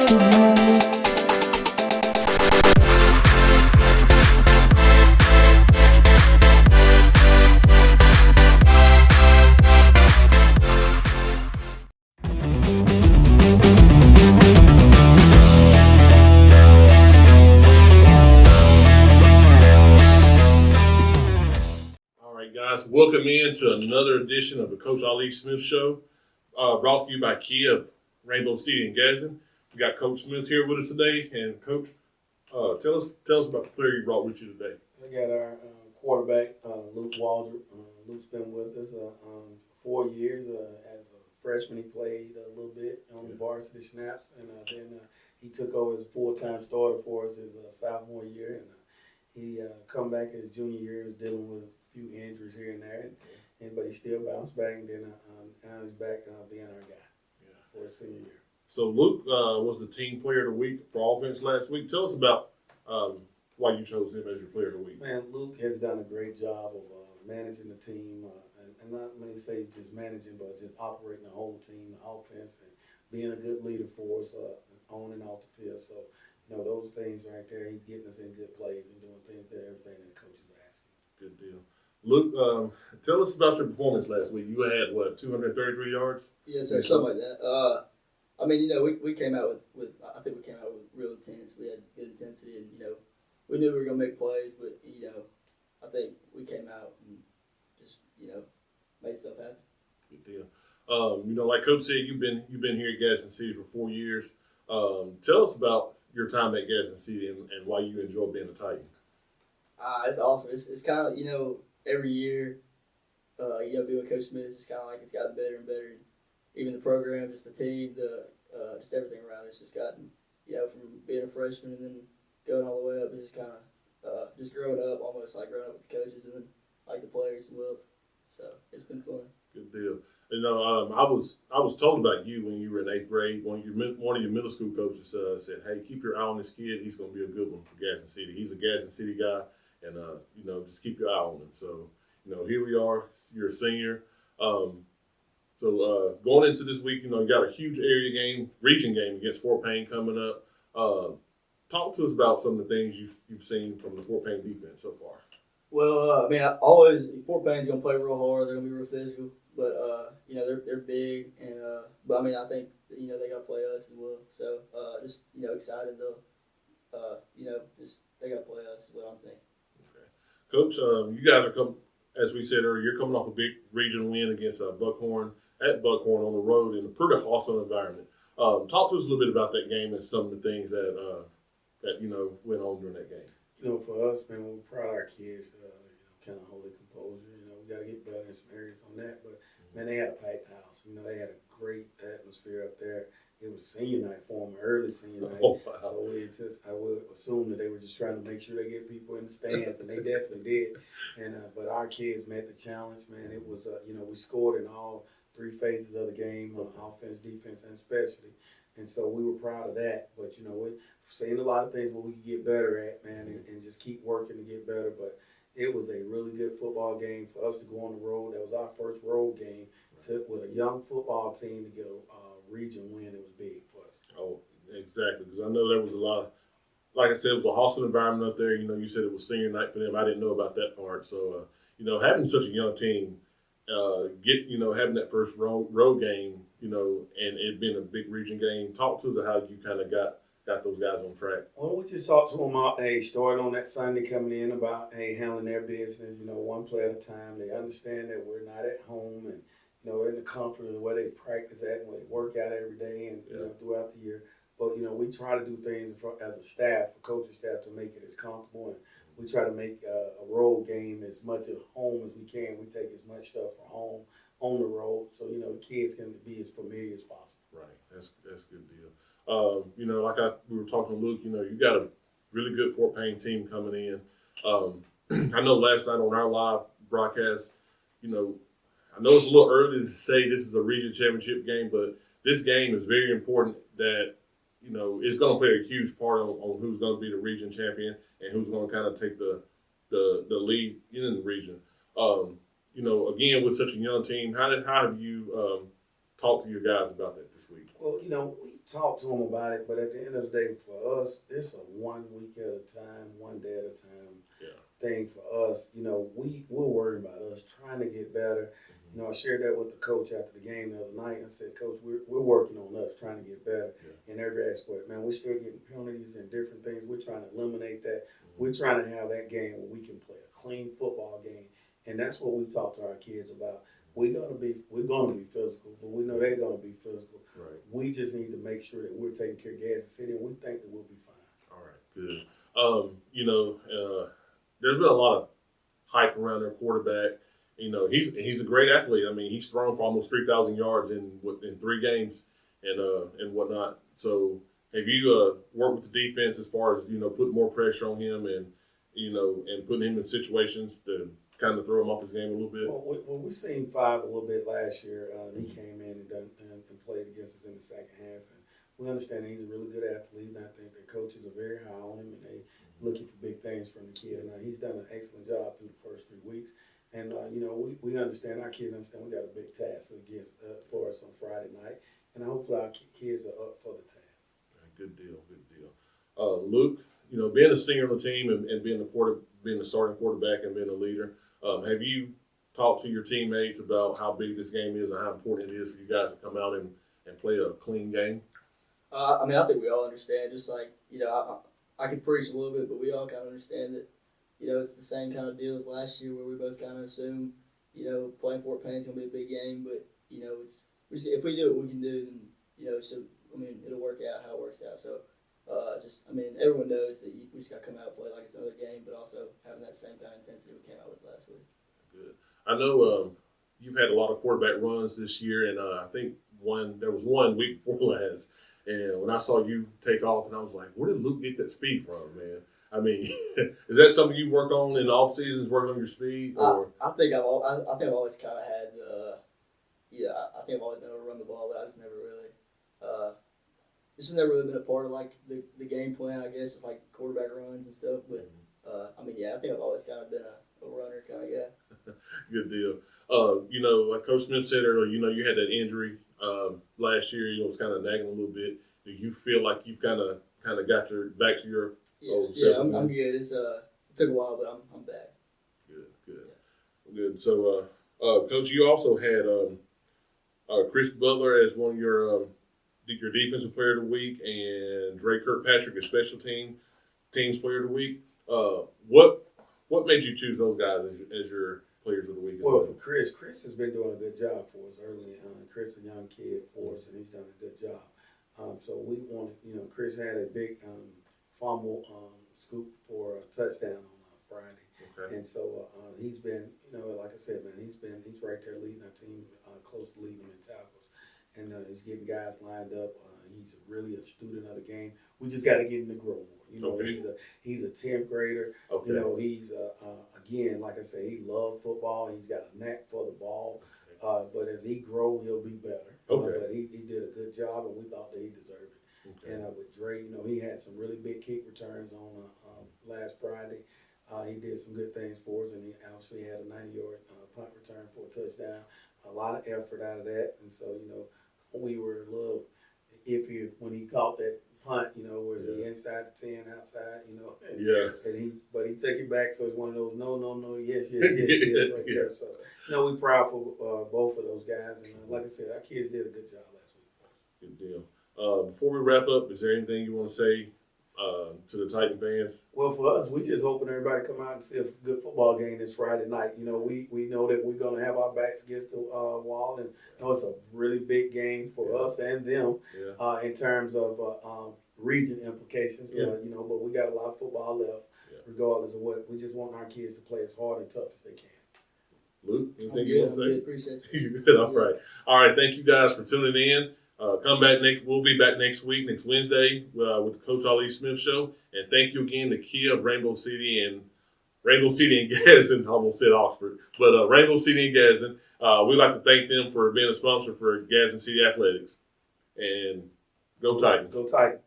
All right, guys, welcome in to another edition of the Coach Ali Smith Show, brought to you by Kia of Rainbow City and Gadsden. We got Coach Smith here with us today, and Coach, tell us about the player you brought with you today. We got our quarterback, Luke Waldrop. Luke's been with us 4 years. As a freshman, he played a little bit on the varsity snaps, and then he took over as a full-time starter for us his sophomore year. And he come back his junior year, he was dealing with a few injuries here and there, but he still bounced back, and then now he's back being our guy for his senior year. So Luke was the team player of the week for offense last week. Tell us about why you chose him as your player of the week. Man, Luke has done a great job of managing the team, and not many say just managing, but just operating the whole team, the offense, and being a good leader for us on and off the field. So, those things right there, he's getting us in good plays and doing things that everything that the coaches are asking. Good deal. Luke, tell us about your performance last week. You had, 233 yards? Yes, sir, something like that. We came out with I think we came out with real intense. We had good intensity, and we knew we were gonna make plays, but I think we came out and just made stuff happen. Good deal. Like Coach said, you've been here at Gadsden City for 4 years. Tell us about your time at Gadsden City and why you enjoy being a Titan. It's awesome. It's kind of every year, being with Coach Smith, it's kind of like it's gotten better and better. Even the program, just the team, just everything around it's just gotten from being a freshman and then going all the way up. It's just kind of just growing up, almost like growing up with the coaches and then like the players and Will. So it's been fun. Good deal. I was told about you when you were in 8th grade. One of your middle school coaches said, "Hey, keep your eye on this kid. He's going to be a good one for Gadsden City. He's a Gadsden City guy, and just keep your eye on him." So, here we are. You're a senior. So going into this week, you got a huge area game, region game against Fort Payne coming up. Talk to us about some of the things you've seen from the Fort Payne defense so far. Well, Fort Payne's gonna play real hard. They're gonna be real physical, but they're big, and I think they gotta play us as well. So just excited though. Just they gotta play us. Is what I'm thinking. Okay, Coach, you guys are as we said earlier, you're coming off a big regional win against Buckhorn at Buckhorn on the road in a pretty hostile environment. Talk to us a little bit about that game and some of the things that went on during that game. For us, man, we're proud of our kids. Kind of hold their composure. We got to get better in some areas on that. But man, they had a packed house. They had a great atmosphere up there. It was senior night for them, early senior night. Oh, wow. So I would assume that they were just trying to make sure they get people in the stands, and they definitely did. And but our kids met the challenge, man. It was we scored in all 3 phases of the game, offense, defense, and specialty. And so we were proud of that. But, we're seeing a lot of things where we can get better at, man, and just keep working to get better. But it was a really good football game for us to go on the road. That was our first road game with a young football team to get a region win. It was big for us. Oh, exactly. Because I know there was a lot of, like I said, it was a hostile environment up there. You said it was senior night for them. I didn't know about that part. So, having such a young team, having that first road game, and it being a big region game. Talk to us about how you kind of got those guys on track. Well, we just talked to them started on that Sunday coming in about, handling their business, one play at a time. They understand that we're not at home and, in the comfort of where they practice at and where they work out every day and, throughout the year. But, we try to do things as a staff, a coaching staff, to make it as comfortable. And we try to make a road game as much at home as we can. We take as much stuff from home on the road so, the kids can be as familiar as possible. Right. That's a good deal. We were talking to Luke, you got a really good Fort Payne team coming in. I know last night on our live broadcast, I know it's a little early to say this is a region championship game, but this game is very important that, it's going to play a huge part on who's going to be the region champion and who's going to kind of take the lead in the region. Again, with such a young team, how have you talk to your guys about that this week? Well, we talked to them about it, but at the end of the day, for us, it's a 1 week at a time, one day at a time Yeah. thing for us. We're worried about us trying to get better. I shared that with the coach after the game the other night. I said, Coach, we're working on us trying to get better in every aspect. Man, we're still getting penalties and different things. We're trying to eliminate that. We're trying to have that game where we can play a clean football game, and that's what we've talked to our kids about. We're gonna be physical, but we know they're gonna be physical. Right. We just need to make sure that we're taking care of Gadsden City, and we think that we'll be fine. All right, good. There's been a lot of hype around their quarterback. He's a great athlete. I mean, he's thrown for almost 3,000 yards in 3 games and whatnot. So, have you worked with the defense as far as putting more pressure on him and putting him in situations to kind of throw him off his game a little bit? Well, we seen Five a little bit last year. He came in and played against us in the second half, and we understand he's a really good athlete. And I think the coaches are very high on him, and they looking for big things from the kid. And he's done an excellent job through the first 3 weeks. And we understand, our kids understand we got a big task against for us on Friday night, and hopefully our kids are up for the task. Good deal. Luke, being a senior on the team and being the starting quarterback and being a leader, have you talked to your teammates about how big this game is and how important it is for you guys to come out and play a clean game? I think we all understand. Just like I can preach a little bit, but we all kind of understand that it's the same kind of deal as last year, where we both kind of assume playing Fort Payne is gonna be a big game, but if we do what we can do, then it'll work out how it works out. So everyone knows that we just got to come out and play like it's another game, but also having that same kind of intensity we came out with last week. Good. I know you've had a lot of quarterback runs this year, and I think there was one week before last, and when I saw you take off, and I was like, where did Luke get that speed from, man? I mean, is that something you work on in the off seasons, working on your speed? Or? I think I've always kind of had I think I've always been able to run the ball, but I just never really this has never really been a part of like the game plan. I guess it's like quarterback runs and stuff, but I think I've always kind of been a runner kind of guy. Good deal. Like Coach Smith said earlier, you had that injury last year. It was kind of nagging a little bit. Do you feel like you've kind of got your back to your old self? I'm good. It took a while, but I'm back. Good. So, Coach, you also had Chris Butler as one of your defensive player of the week, and Dre Kirkpatrick as special teams player of the week. What made you choose those guys as your players of the week? Well, for Chris has been doing a good job for us early. Chris is a young kid for us, and he's done a good job. So we wanted, Chris had a big fumble scoop for a touchdown on Friday. Okay. And so he's been, like I said, man, he's right there leading our team, close to leading them in tackles. And he's getting guys lined up. He's really a student of the game. We just got to get him to grow more. Okay. He's a 10th grader. Okay. He's again, like I say, he loves football. He's got a knack for the ball. But as he grows, he'll be better. Okay. But he did a good job, and we thought that he deserved it. Okay. And with Dre, he had some really big kick returns on last Friday. He did some good things for us, and he actually had a 90-yard punt return for a touchdown. A lot of effort out of that, and so we were a little iffy when he caught that punt. Was he inside the 10, outside? But he took it back. So it's one of those no, yes, right there. So we're proud for both of those guys, and like I said, our kids did a good job last week for us. Good deal. Before we wrap up, is there anything you want to say to the Titan fans? Well, for us, we just hoping everybody come out and see a good football game this Friday night. We know that we're going to have our backs against the wall, and it's a really big game for us and them in terms of region implications. But we got a lot of football left, regardless of what. We just want our kids to play as hard and tough as they can. Luke, anything you want to say? Appreciate you. You're good. All right. Thank you guys for tuning in. Come back we'll be back next week, next Wednesday, with the Coach Ali Smith Show. And thank you again to Kia of Rainbow City and Gadsden. I almost said Oxford, but Rainbow City and Gadsden. We'd like to thank them for being a sponsor for Gadsden City Athletics. And go Titans. Go Titans.